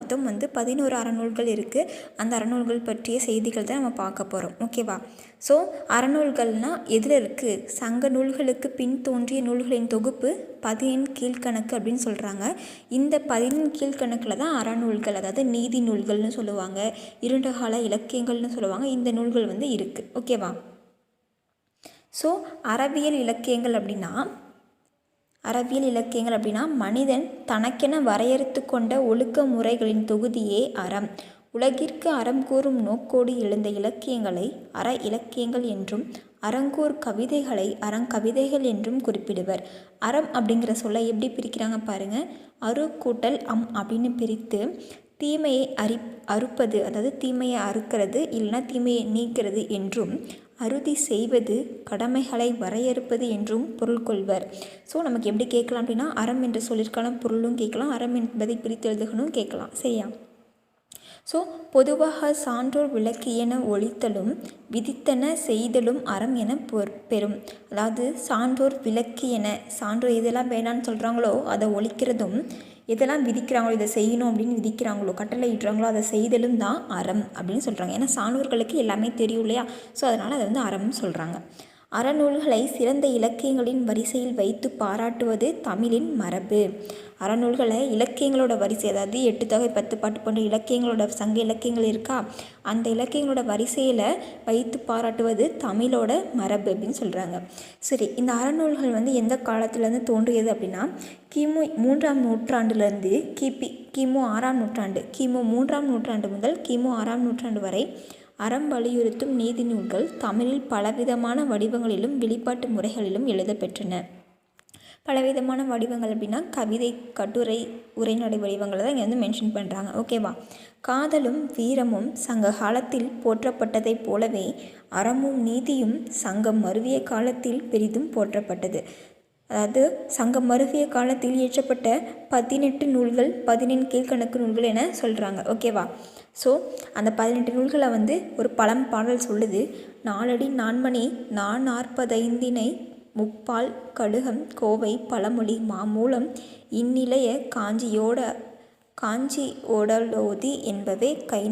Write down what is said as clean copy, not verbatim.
மொத்தம் 11 அறநூல்கள் இருக்குது. அந்த அறநூல்கள் பற்றிய செய்திகள் தான் நம்ம பார்க்க போகிறோம். ஓகேவா? ஸோ அறநூல்கள்னால் எதில் இருக்குது? சங்க நூல்களுக்கு பின் தோன்றிய நூல்களின் தொகுப்பு 10 கீழ்கணக்கு அப்படின்னு சொல்கிறாங்க. இந்த 10 கீழ்கணக்கில் தான் அறநூல்கள், அதாவது நீதி நூல்கள்னு சொல்லுவாங்க, இருண்டகால இலக்கியங்கள்னு சொல்லுவாங்க, இந்த நூல்கள் இருக்குது. ஓகேவா? ஸோ அறவியல் இலக்கியங்கள் அப்படின்னா மனிதன் தனக்கென வரையறுத்து கொண்ட ஒழுக்க முறைகளின் தொகுதியே அறம். உலகிற்கு அறம் கூறும் நோக்கோடு எழுந்த இலக்கியங்களை அற இலக்கியங்கள் என்றும் அறங்கூர் கவிதைகளை அறங்கவிதைகள் என்றும் குறிப்பிடுவர். அறம் அப்படிங்கிற சொல்லை எப்படி பிரிக்கிறாங்க பாருங்கள். அரு கூட்டல் அம் அப்படின்னு பிரித்து தீமையை அறுப்பது, அதாவது தீமையை அறுக்கிறது இல்லைன்னா தீமையை நீக்கிறது என்றும், அறுதி செய்வது கடமைகளை வரையறுப்பது என்றும் பொருள் கொள்வர். ஸோ நமக்கு எப்படி கேட்கலாம் அப்படின்னா அறம் என்று சொல்லியிருக்கலாம் பொருளும் கேட்கலாம், அறம் என்பதை பிரித்து எழுதுகணும் கேட்கலாம். சரியா? ஸோ பொதுவாக சான்றோர் விளக்கியென ஒழித்தலும் விதித்தன செய்தலும் அறம் என பெறும். அதாவது சான்றோர் விளக்கியென, சான்றோர் எதெல்லாம் வேணான்னு சொல்கிறாங்களோ அதை ஒழிக்கிறதும், எதெல்லாம் விதிக்கிறாங்களோ இதை செய்யணும் அப்படின்னு விதிக்கிறாங்களோ கட்டளை இடுறாங்களோ அதை செய்தலும் தான் அறம் அப்படின்னு சொல்கிறாங்க. ஏன்னா சான்றோர்களுக்கு எல்லாமே தெரியும் இல்லையா? ஸோ அதனால் அதை அறம்னு சொல்கிறாங்க. அறநூல்களை சிறந்த இலக்கியங்களின் வரிசையில் வைத்து பாராட்டுவது தமிழின் மரபு. அறநூல்களை இலக்கியங்களோட வரிசை, அதாவது 8 தொகை 10 பாட்டு போன்ற இலக்கியங்களோட சங்க இலக்கியங்கள் இருக்கா, அந்த இலக்கியங்களோட வரிசையில் வைத்து பாராட்டுவது தமிழோட மரபு அப்படின்னு சொல்கிறாங்க. சரி, இந்த அறநூல்கள் எந்த காலத்துலேருந்து தோன்றியது அப்படின்னா கிமு 3ஆம் நூற்றாண்டுலேருந்து கிமு 6ஆம் நூற்றாண்டு, கிமு 3ஆம் நூற்றாண்டு முதல் கிமு 6ஆம் நூற்றாண்டு வரை அறம் வலியுறுத்தும் நீதி நூல்கள் தமிழில் பலவிதமான வடிவங்களிலும் வெளிப்பாட்டு முறைகளிலும் எழுதப்பெற்றன. பலவிதமான வடிவங்கள் அப்படின்னா கவிதை, கட்டுரை, உரைநடை வடிவங்களை தான் இங்கே மென்ஷன் பண்ணுறாங்க. ஓகேவா? காதலும் வீரமும் சங்க காலத்தில் போற்றப்பட்டதைப் போலவே அறமும் நீதியும் சங்கம் மருவிய காலத்தில் பெரிதும் போற்றப்பட்டது. அதாவது சங்கம் மருவிய காலத்தில் இயற்றப்பட்ட 18 நூல்கள் 10 கீழ்கணக்கு நூல்கள் என சொல்கிறாங்க. ஓகேவா? ஸோ அந்த 18 நூல்களை ஒரு பழம்பாடல் சொல்லுது. 4 அடி 4 மணி 445 முப்பால் கடுகம் கோவை பழமொழி மாமூலம் இந்நிலைய காஞ்சி ஓடலோதி என்பவே கை